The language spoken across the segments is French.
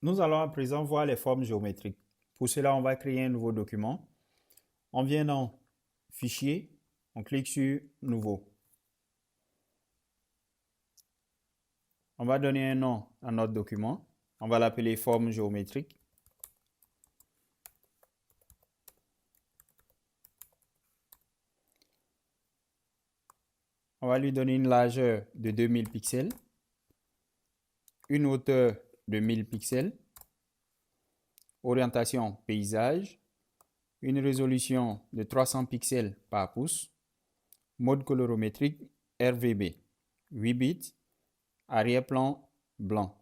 Nous allons à présent voir les formes géométriques. Pour cela, on va créer un nouveau document. On vient dans Fichier, on clique sur Nouveau. On va donner un nom à notre document. On va l'appeler Forme géométrique. On va lui donner une largeur de 2000 pixels, une hauteur de 1000 pixels, orientation paysage, une résolution de 300 pixels par pouce, mode colorimétrique RGB, 8 bits, arrière-plan blanc.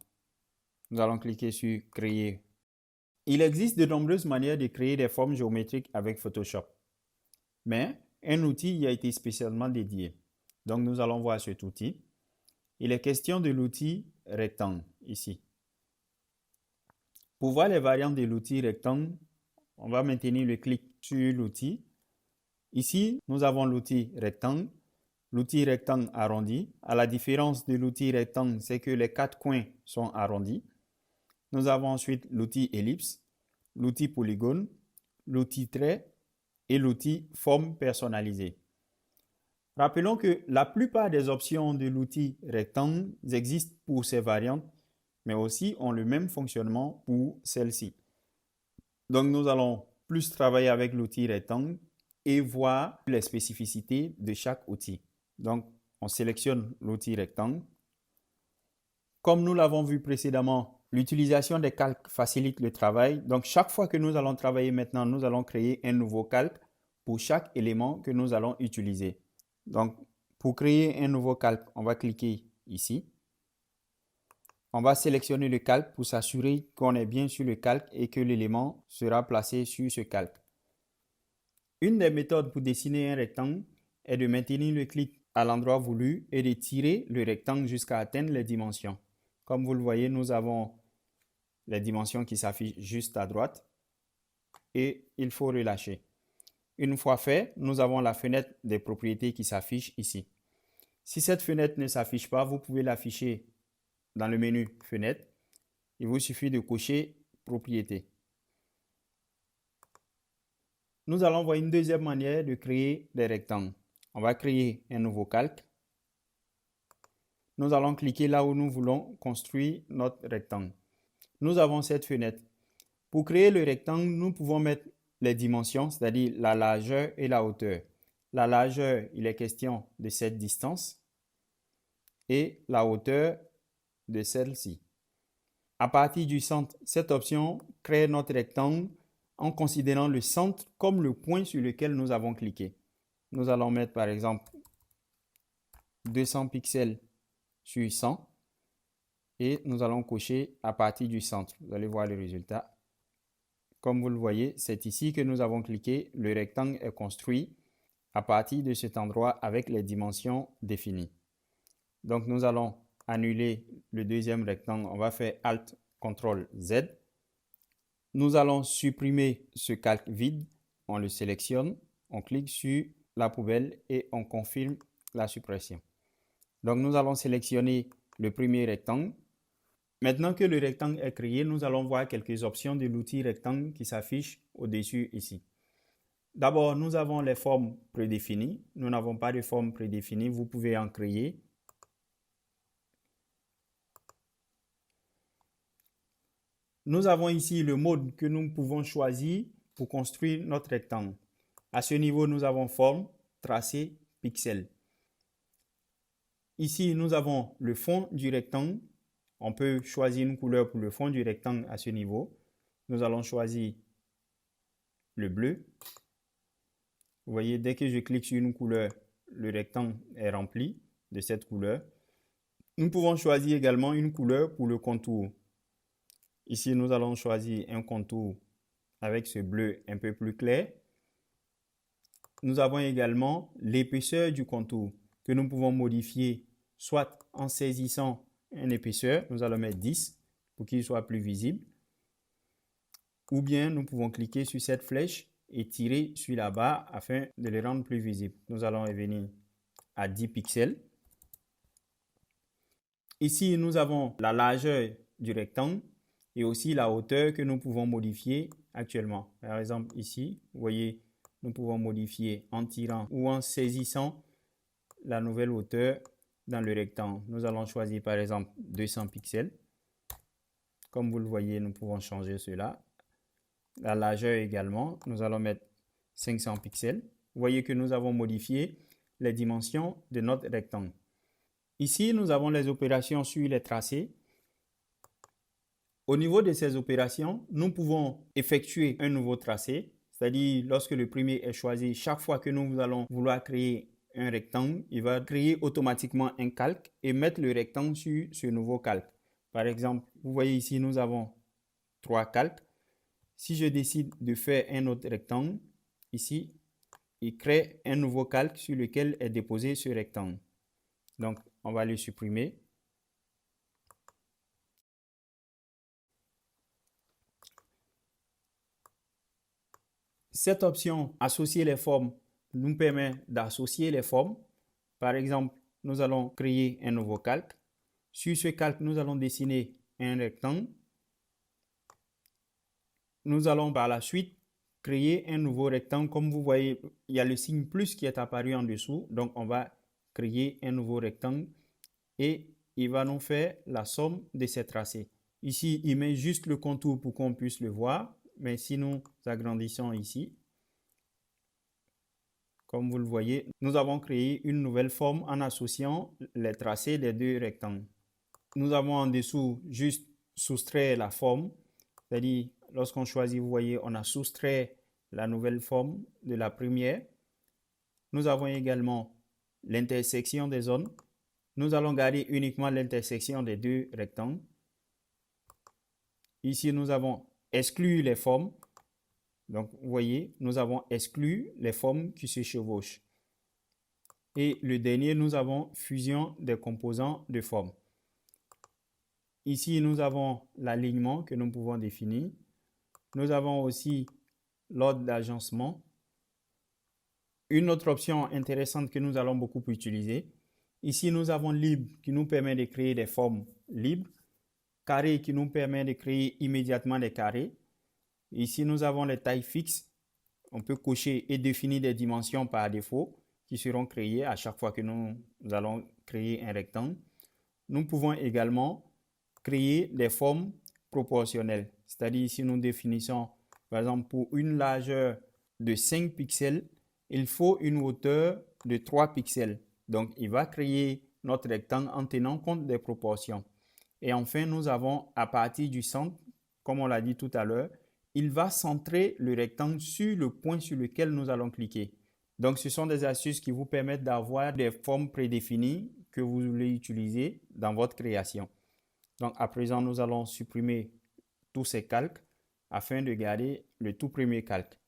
Nous allons cliquer sur Créer. Il existe de nombreuses manières de créer des formes géométriques avec Photoshop, mais un outil y a été spécialement dédié. Donc nous allons voir cet outil. Il est question de l'outil rectangle ici. Pour voir les variantes de l'outil rectangle, on va maintenir le clic sur l'outil. Ici, nous avons l'outil rectangle arrondi. À la différence de l'outil rectangle, c'est que les 4 coins sont arrondis. Nous avons ensuite l'outil ellipse, l'outil polygone, l'outil trait et l'outil forme personnalisée. Rappelons que la plupart des options de l'outil rectangle existent pour ces variantes, mais aussi ont le même fonctionnement pour celle-ci. Donc nous allons plus travailler avec l'outil rectangle et voir les spécificités de chaque outil. Donc on sélectionne l'outil rectangle. Comme nous l'avons vu précédemment, l'utilisation des calques facilite le travail. Donc chaque fois que nous allons travailler maintenant, nous allons créer un nouveau calque pour chaque élément que nous allons utiliser. Donc pour créer un nouveau calque, on va cliquer ici. On va sélectionner le calque pour s'assurer qu'on est bien sur le calque et que l'élément sera placé sur ce calque. Une des méthodes pour dessiner un rectangle est de maintenir le clic à l'endroit voulu et de tirer le rectangle jusqu'à atteindre les dimensions. Comme vous le voyez, nous avons les dimensions qui s'affichent juste à droite et il faut relâcher. Une fois fait, nous avons la fenêtre des propriétés qui s'affiche ici. Si cette fenêtre ne s'affiche pas, vous pouvez l'afficher dans le menu Fenêtre. Il vous suffit de cocher Propriétés. Nous allons voir une deuxième manière de créer des rectangles. On va créer un nouveau calque. Nous allons cliquer là où nous voulons construire notre rectangle. Nous avons cette fenêtre. Pour créer le rectangle, nous pouvons mettre les dimensions, c'est-à-dire la largeur et la hauteur. La largeur, il est question de cette distance et la hauteur de celle-ci. À partir du centre, cette option crée notre rectangle en considérant le centre comme le point sur lequel nous avons cliqué. Nous allons mettre par exemple 200 pixels sur 100 et nous allons cocher à partir du centre. Vous allez voir le résultat. Comme vous le voyez, c'est ici que nous avons cliqué. Le rectangle est construit à partir de cet endroit avec les dimensions définies. Donc nous allons annuler le deuxième rectangle. On va faire Alt, CTRL, Z. Nous allons supprimer ce calque vide. On le sélectionne, on clique sur la poubelle et on confirme la suppression. Donc nous allons sélectionner le premier rectangle. Maintenant que le rectangle est créé, nous allons voir quelques options de l'outil rectangle qui s'affiche au-dessus ici. D'abord, nous avons les formes prédéfinies. Nous n'avons pas de forme prédéfinie, vous pouvez en créer. Nous avons ici le mode que nous pouvons choisir pour construire notre rectangle. À ce niveau, nous avons forme, tracé, pixel. Ici, nous avons le fond du rectangle. On peut choisir une couleur pour le fond du rectangle à ce niveau. Nous allons choisir le bleu. Vous voyez, dès que je clique sur une couleur, le rectangle est rempli de cette couleur. Nous pouvons choisir également une couleur pour le contour. Ici, nous allons choisir un contour avec ce bleu un peu plus clair. Nous avons également l'épaisseur du contour que nous pouvons modifier soit en saisissant une épaisseur, nous allons mettre 10 pour qu'il soit plus visible, ou bien nous pouvons cliquer sur cette flèche et tirer sur la barre afin de le rendre plus visible. Nous allons revenir à 10 pixels. Ici, nous avons la largeur du rectangle et aussi la hauteur que nous pouvons modifier actuellement. Par exemple, ici, vous voyez, nous pouvons modifier en tirant ou en saisissant la nouvelle hauteur dans le rectangle. Nous allons choisir par exemple 200 pixels. Comme vous le voyez, nous pouvons changer cela. La largeur également, nous allons mettre 500 pixels. Vous voyez que nous avons modifié les dimensions de notre rectangle. Ici, nous avons les opérations sur les tracés. Au niveau de ces opérations, nous pouvons effectuer un nouveau tracé, c'est-à-dire lorsque le premier est choisi, chaque fois que nous allons vouloir créer un rectangle, il va créer automatiquement un calque et mettre le rectangle sur ce nouveau calque. Par exemple, vous voyez ici, nous avons 3 calques. Si je décide de faire un autre rectangle, ici, il crée un nouveau calque sur lequel est déposé ce rectangle. Donc, on va le supprimer. Cette option « Associer les formes » nous permet d'associer les formes. Par exemple, nous allons créer un nouveau calque. Sur ce calque, nous allons dessiner un rectangle. Nous allons par la suite créer un nouveau rectangle. Comme vous voyez, il y a le signe plus qui est apparu en dessous. Donc, on va créer un nouveau rectangle et il va nous faire la somme de ces tracés. Ici, il met juste le contour pour qu'on puisse le voir. Mais si nous agrandissons ici, comme vous le voyez, nous avons créé une nouvelle forme en associant les tracés des deux rectangles. Nous avons en dessous juste soustrait la forme, c'est-à-dire lorsqu'on choisit, vous voyez, on a soustrait la nouvelle forme de la première. Nous avons également l'intersection des zones. Nous allons garder uniquement l'intersection des deux rectangles. Ici, nous avons exclu les formes. Donc, vous voyez, nous avons exclu les formes qui se chevauchent. Et le dernier, nous avons fusion des composants de forme. Ici, nous avons l'alignement que nous pouvons définir. Nous avons aussi l'ordre d'agencement. Une autre option intéressante que nous allons beaucoup utiliser. Ici, nous avons libre qui nous permet de créer des formes libres. Carré qui nous permet de créer immédiatement des carrés. Ici, nous avons les tailles fixes. On peut cocher et définir des dimensions par défaut qui seront créées à chaque fois que nous allons créer un rectangle. Nous pouvons également créer des formes proportionnelles. C'est-à-dire, si nous définissons, par exemple, pour une largeur de 5 pixels, il faut une hauteur de 3 pixels. Donc, il va créer notre rectangle en tenant compte des proportions. Et enfin, nous avons à partir du centre, comme on l'a dit tout à l'heure, il va centrer le rectangle sur le point sur lequel nous allons cliquer. Donc, ce sont des astuces qui vous permettent d'avoir des formes prédéfinies que vous voulez utiliser dans votre création. Donc, à présent, nous allons supprimer tous ces calques afin de garder le tout premier calque.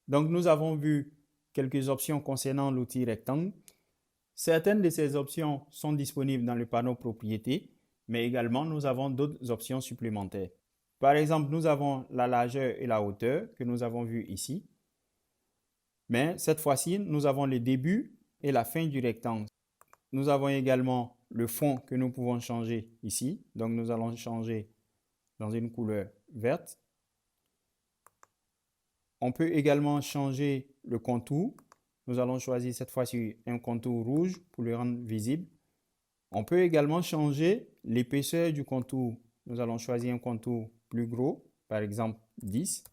Donc, nous avons vu quelques options concernant l'outil rectangle. Certaines de ces options sont disponibles dans le panneau propriété, mais également nous avons d'autres options supplémentaires. Par exemple, nous avons la largeur et la hauteur que nous avons vu ici. Mais cette fois-ci, nous avons le début et la fin du rectangle. Nous avons également le fond que nous pouvons changer ici. Donc, nous allons changer dans une couleur verte. On peut également changer le contour. Nous allons choisir cette fois-ci un contour rouge pour le rendre visible. On peut également changer l'épaisseur du contour. Nous allons choisir un contour plus gros, par exemple 10.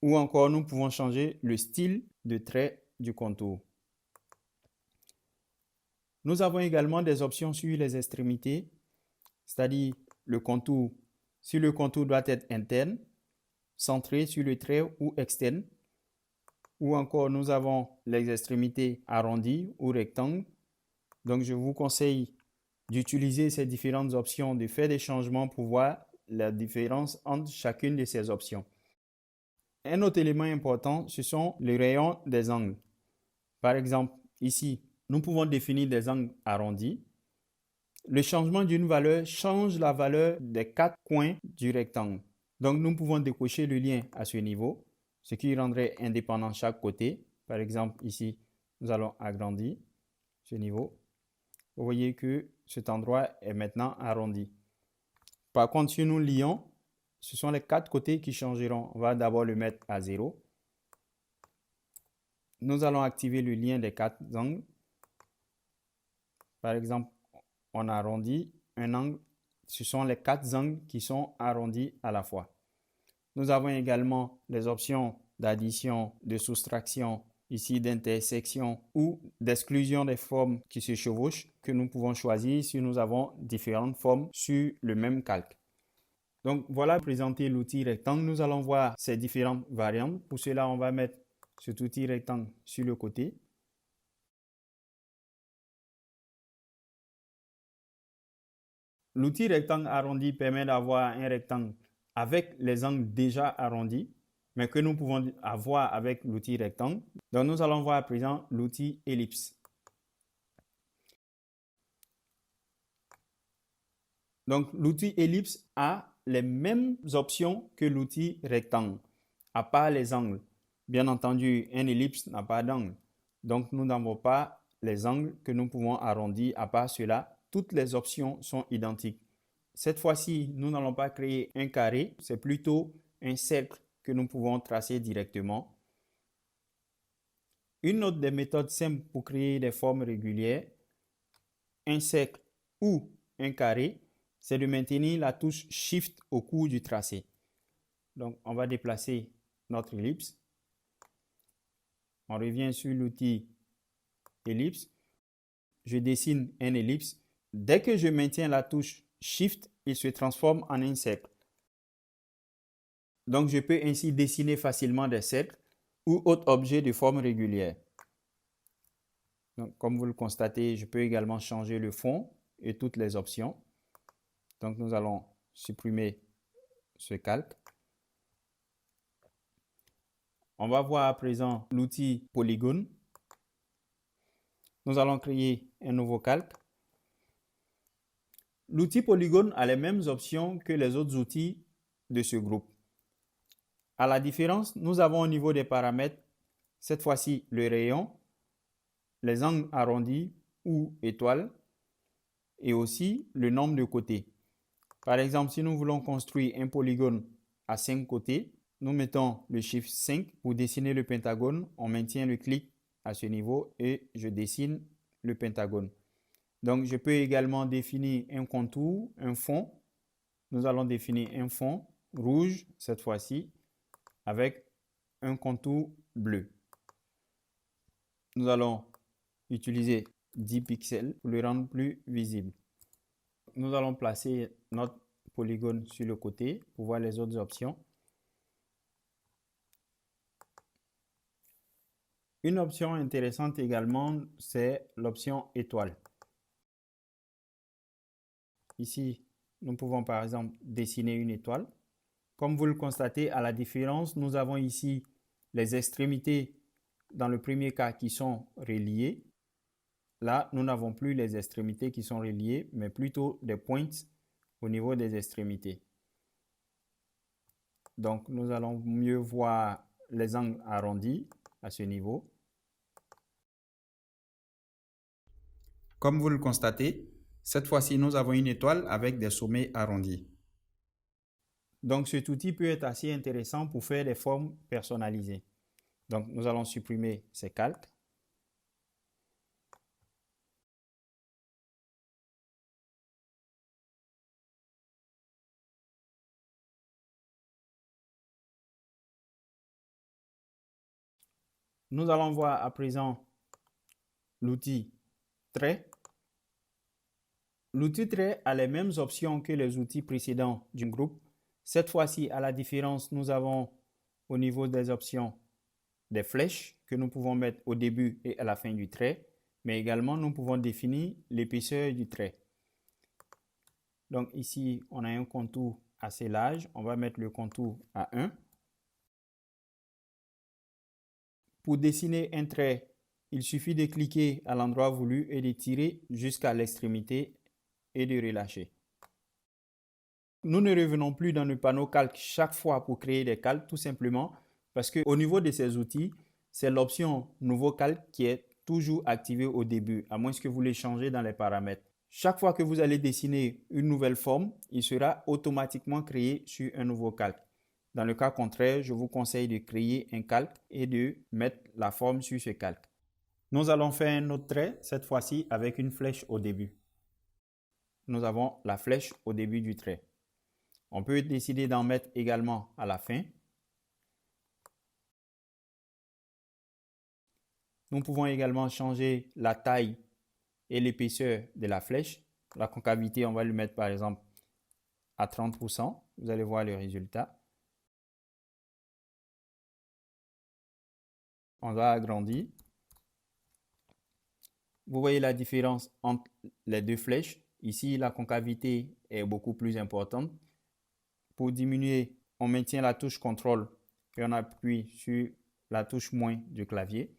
Ou encore, nous pouvons changer le style de trait du contour. Nous avons également des options sur les extrémités, c'est-à-dire le contour. Si le contour doit être interne, centré sur le trait ou externe. Ou encore, nous avons les extrémités arrondies ou rectangles. Donc, je vous conseille d'utiliser ces différentes options, de faire des changements pour voir la différence entre chacune de ces options. Un autre élément important, ce sont les rayons des angles. Par exemple, ici, nous pouvons définir des angles arrondis. Le changement d'une valeur change la valeur des 4 coins du rectangle. Donc, nous pouvons décocher le lien à ce niveau, ce qui rendrait indépendant chaque côté. Par exemple, ici, nous allons agrandir ce niveau. Vous voyez que cet endroit est maintenant arrondi. Par contre, si nous lions, ce sont les 4 côtés qui changeront. On va d'abord le mettre à 0. Nous allons activer le lien des 4 angles. Par exemple, on arrondit un angle. Ce sont les 4 angles qui sont arrondis à la fois. Nous avons également les options d'addition, de soustraction, ici d'intersection ou d'exclusion des formes qui se chevauchent que nous pouvons choisir si nous avons différentes formes sur le même calque. Donc voilà présenter l'outil rectangle. Nous allons voir ces différentes variantes. Pour cela, on va mettre cet outil rectangle sur le côté. L'outil rectangle arrondi permet d'avoir un rectangle avec les angles déjà arrondis, mais que nous pouvons avoir avec l'outil rectangle. Donc nous allons voir à présent l'outil ellipse. Donc l'outil ellipse a les mêmes options que l'outil rectangle, à part les angles. Bien entendu, un ellipse n'a pas d'angle. Donc nous n'avons pas les angles que nous pouvons arrondir. À part cela, toutes les options sont identiques. Cette fois-ci, nous n'allons pas créer un carré, c'est plutôt un cercle que nous pouvons tracer directement. Une autre des méthodes simples pour créer des formes régulières, un cercle ou un carré, c'est de maintenir la touche Shift au cours du tracé. Donc, on va déplacer notre ellipse. On revient sur l'outil ellipse. Je dessine un ellipse. Dès que je maintiens la touche Shift, il se transforme en un cercle. Donc, je peux ainsi dessiner facilement des cercles ou autres objets de forme régulière. Donc, comme vous le constatez, je peux également changer le fond et toutes les options. Donc, nous allons supprimer ce calque. On va voir à présent l'outil polygone. Nous allons créer un nouveau calque. L'outil polygone a les mêmes options que les autres outils de ce groupe. À la différence, nous avons au niveau des paramètres, cette fois-ci le rayon, les angles arrondis ou étoiles et aussi le nombre de côtés. Par exemple, si nous voulons construire un polygone à 5 côtés, nous mettons le chiffre 5 pour dessiner le pentagone. On maintient le clic à ce niveau et je dessine le pentagone. Donc, je peux également définir un contour, un fond. Nous allons définir un fond rouge cette fois-ci avec un contour bleu. Nous allons utiliser 10 pixels pour le rendre plus visible. Nous allons placer notre polygone sur le côté pour voir les autres options. Une option intéressante également, c'est l'option étoile. Ici, nous pouvons par exemple dessiner une étoile. Comme vous le constatez, à la différence, nous avons ici les extrémités dans le premier cas qui sont reliées. Là, nous n'avons plus les extrémités qui sont reliées, mais plutôt des pointes au niveau des extrémités. Donc, nous allons mieux voir les angles arrondis à ce niveau. Comme vous le constatez, cette fois-ci, nous avons une étoile avec des sommets arrondis. Donc, cet outil peut être assez intéressant pour faire des formes personnalisées. Donc, nous allons supprimer ces calques. Nous allons voir à présent l'outil trait. L'outil trait a les mêmes options que les outils précédents du groupe. Cette fois-ci, à la différence, nous avons au niveau des options des flèches que nous pouvons mettre au début et à la fin du trait, mais également nous pouvons définir l'épaisseur du trait. Donc ici, on a un contour assez large. On va mettre le contour à 1. Pour dessiner un trait, il suffit de cliquer à l'endroit voulu et de tirer jusqu'à l'extrémité et de relâcher. Nous ne revenons plus dans le panneau calque chaque fois pour créer des calques, tout simplement parce qu'au niveau de ces outils, c'est l'option nouveau calque qui est toujours activée au début, à moins que vous les changez dans les paramètres. Chaque fois que vous allez dessiner une nouvelle forme, il sera automatiquement créé sur un nouveau calque. Dans le cas contraire, je vous conseille de créer un calque et de mettre la forme sur ce calque. Nous allons faire un autre trait, cette fois-ci avec une flèche au début. Nous avons la flèche au début du trait. On peut décider d'en mettre également à la fin. Nous pouvons également changer la taille et l'épaisseur de la flèche. La concavité, on va lui mettre par exemple à 30%. Vous allez voir le résultat. On va agrandir. Vous voyez la différence entre les deux flèches. Ici, la concavité est beaucoup plus importante. Pour diminuer, on maintient la touche contrôle et on appuie sur la touche moins du clavier.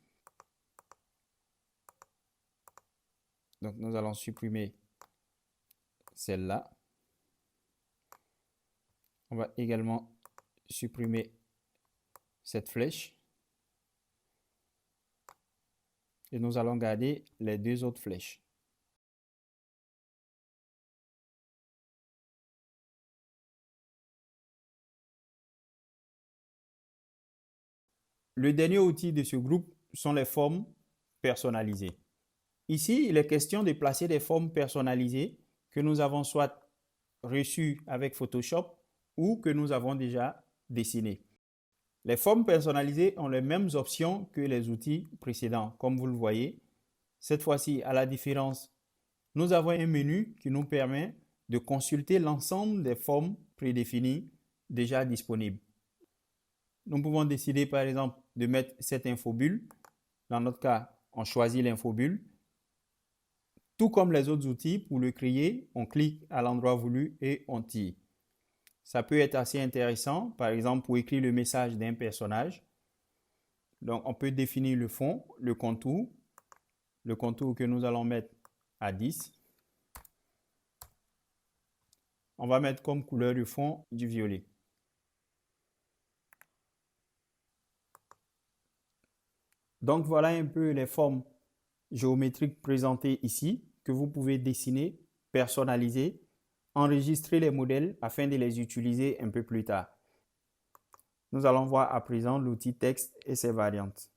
Donc, nous allons supprimer celle-là. On va également supprimer cette flèche. Et nous allons garder les deux autres flèches. Le dernier outil de ce groupe sont les formes personnalisées. Ici, il est question de placer des formes personnalisées que nous avons soit reçues avec Photoshop ou que nous avons déjà dessinées. Les formes personnalisées ont les mêmes options que les outils précédents, comme vous le voyez. Cette fois-ci, à la différence, nous avons un menu qui nous permet de consulter l'ensemble des formes prédéfinies déjà disponibles. Nous pouvons décider par exemple de mettre cette infobulle. Dans notre cas, on choisit l'infobulle. Tout comme les autres outils, pour le créer, on clique à l'endroit voulu et on tire. Ça peut être assez intéressant, par exemple pour écrire le message d'un personnage. Donc on peut définir le fond, le contour que nous allons mettre à 10. On va mettre comme couleur de fond du violet. Donc voilà un peu les formes géométriques présentées ici que vous pouvez dessiner, personnaliser, enregistrer les modèles afin de les utiliser un peu plus tard. Nous allons voir à présent l'outil texte et ses variantes.